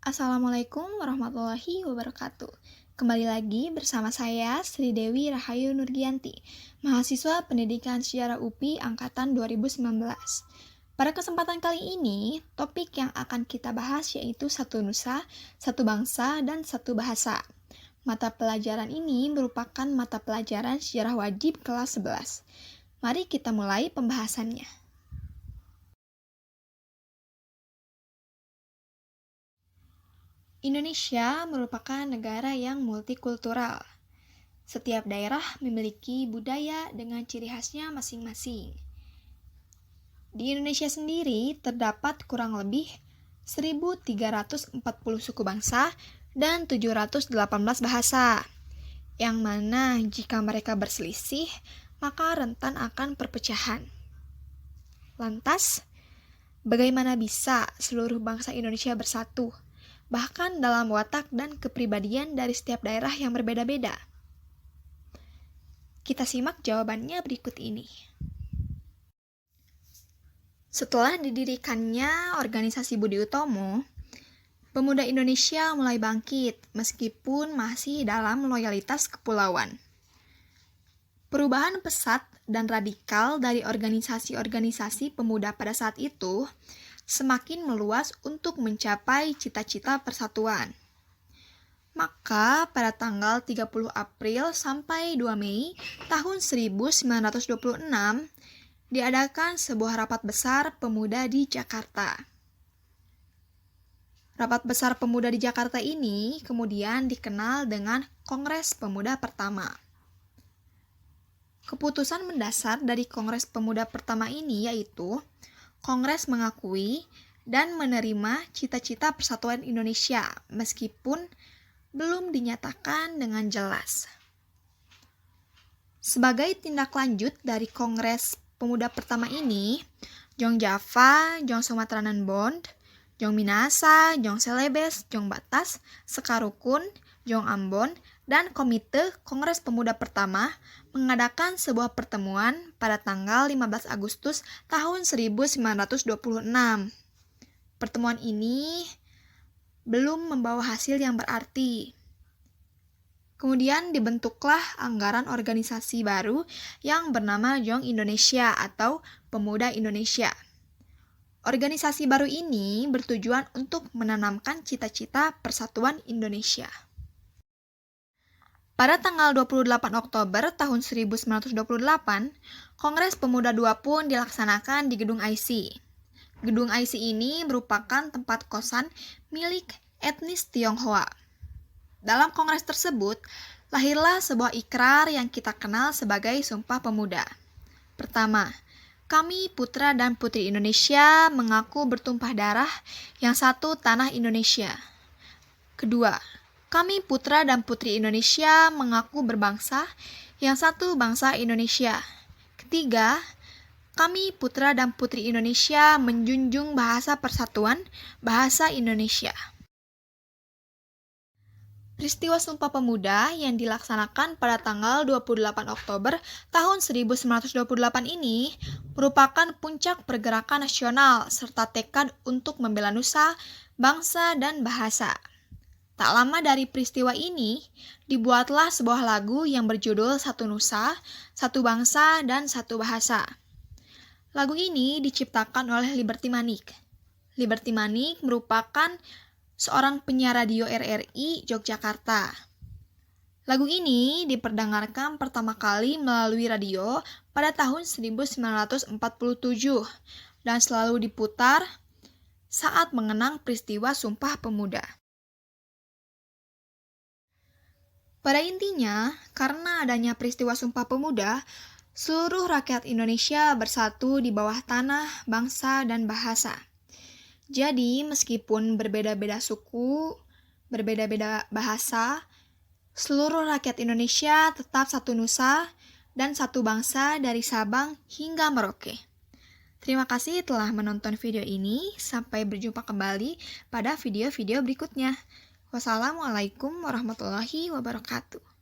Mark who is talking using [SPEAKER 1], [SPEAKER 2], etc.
[SPEAKER 1] Assalamualaikum warahmatullahi wabarakatuh. Kembali lagi bersama saya Sri Dewi Rahayu Nurgianti, mahasiswa Pendidikan Sejarah UPI Angkatan 2019. Pada kesempatan kali ini, topik yang akan kita bahas yaitu Satu Nusa, Satu Bangsa, dan Satu Bahasa. Mata pelajaran ini merupakan mata pelajaran sejarah wajib kelas 11. Mari kita mulai pembahasannya. Indonesia merupakan negara yang multikultural. Setiap daerah memiliki budaya dengan ciri khasnya masing-masing. Di Indonesia sendiri terdapat kurang lebih 1.340 suku bangsa dan 718 bahasa, yang mana jika mereka berselisih, maka rentan akan perpecahan. Lantas, bagaimana bisa seluruh bangsa Indonesia bersatu, bahkan dalam watak dan kepribadian dari setiap daerah yang berbeda-beda? Kita simak jawabannya berikut ini. Setelah didirikannya organisasi Budi Utomo, pemuda Indonesia mulai bangkit meskipun masih dalam loyalitas kepulauan. Perubahan pesat dan radikal dari organisasi-organisasi pemuda pada saat itu semakin meluas untuk mencapai cita-cita persatuan. Maka pada tanggal 30 April sampai 2 Mei tahun 1926 diadakan sebuah rapat besar pemuda di Jakarta. Rapat besar pemuda di Jakarta ini kemudian dikenal dengan Kongres Pemuda Pertama. Keputusan mendasar dari Kongres Pemuda Pertama ini yaitu Kongres mengakui dan menerima cita-cita persatuan Indonesia meskipun belum dinyatakan dengan jelas. Sebagai tindak lanjut dari Kongres Pemuda Pertama ini, Jong Java, Jong Sumatranan Bond, Jong Minasa, Jong Celebes, Jong Batas, Sekarukun, Jong Ambon, dan Komite Kongres Pemuda Pertama mengadakan sebuah pertemuan pada tanggal 15 Agustus tahun 1926. Pertemuan ini belum membawa hasil yang berarti. Kemudian dibentuklah anggaran organisasi baru yang bernama Jong Indonesia atau Pemuda Indonesia. Organisasi baru ini bertujuan untuk menanamkan cita-cita persatuan Indonesia. Pada tanggal 28 Oktober tahun 1928, Kongres Pemuda II pun dilaksanakan di Gedung IC. Gedung IC ini merupakan tempat kosan milik etnis Tionghoa. Dalam kongres tersebut, lahirlah sebuah ikrar yang kita kenal sebagai Sumpah Pemuda. Pertama, kami putra dan putri Indonesia mengaku bertumpah darah, yang satu tanah Indonesia. Kedua, kami putra dan putri Indonesia mengaku berbangsa, yang satu bangsa Indonesia. Ketiga, kami putra dan putri Indonesia menjunjung bahasa persatuan, bahasa Indonesia. Peristiwa Sumpah Pemuda yang dilaksanakan pada tanggal 28 Oktober tahun 1928 ini merupakan puncak pergerakan nasional serta tekad untuk membela nusa, bangsa, dan bahasa. Tak lama dari peristiwa ini, dibuatlah sebuah lagu yang berjudul Satu Nusa, Satu Bangsa, dan Satu Bahasa. Lagu ini diciptakan oleh Liberty Manik. Liberty Manik merupakan seorang penyiar radio RRI Yogyakarta. Lagu ini diperdengarkan pertama kali melalui radio pada tahun 1947 dan selalu diputar saat mengenang peristiwa Sumpah Pemuda. Pada intinya, karena adanya peristiwa Sumpah Pemuda, seluruh rakyat Indonesia bersatu di bawah tanah, bangsa, dan bahasa. Jadi, meskipun berbeda-beda suku, berbeda-beda bahasa, seluruh rakyat Indonesia tetap satu nusa dan satu bangsa dari Sabang hingga Merauke. Terima kasih telah menonton video ini. Sampai berjumpa kembali pada video-video berikutnya. Wassalamualaikum warahmatullahi wabarakatuh.